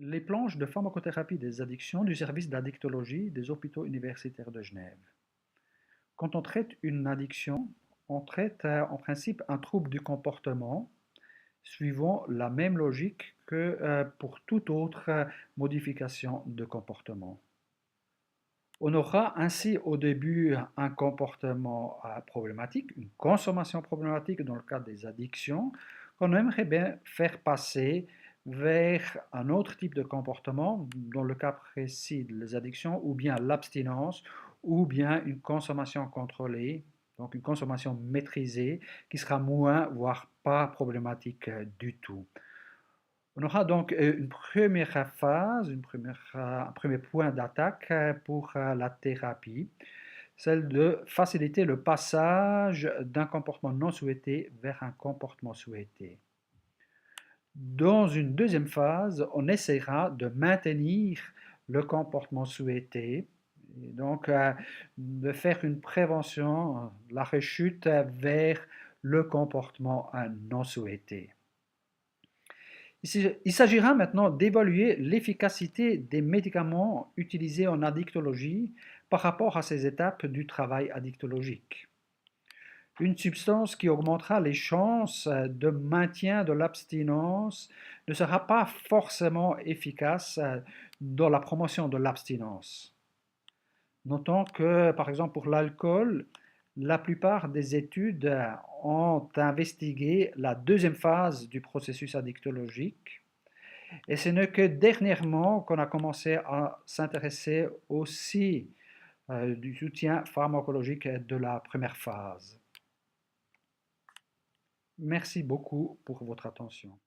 Les planches de pharmacothérapie des addictions du service d'addictologie des hôpitaux universitaires de Genève. Quand on traite une addiction, on traite en principe un trouble du comportement suivant la même logique que pour toute autre modification de comportement. On aura ainsi au début un comportement problématique, une consommation problématique dans le cadre des addictions, qu'on aimerait bien faire passer vers un autre type de comportement, dans le cas précis des addictions, ou bien l'abstinence, ou bien une consommation contrôlée, donc une consommation maîtrisée, qui sera moins, voire pas problématique du tout. On aura donc une première phase, un premier point d'attaque pour la thérapie, celle de faciliter le passage d'un comportement non souhaité vers un comportement souhaité. Dans une deuxième phase, on essaiera de maintenir le comportement souhaité, et donc de faire une prévention, la rechute vers le comportement non souhaité. Il s'agira maintenant d'évaluer l'efficacité des médicaments utilisés en addictologie par rapport à ces étapes du travail addictologique. Une substance qui augmentera les chances de maintien de l'abstinence ne sera pas forcément efficace dans la promotion de l'abstinence. Notons que, par exemple, pour l'alcool, la plupart des études ont investigué la deuxième phase du processus addictologique. Et ce n'est que dernièrement qu'on a commencé à s'intéresser aussi du soutien pharmacologique de la première phase. Merci beaucoup pour votre attention.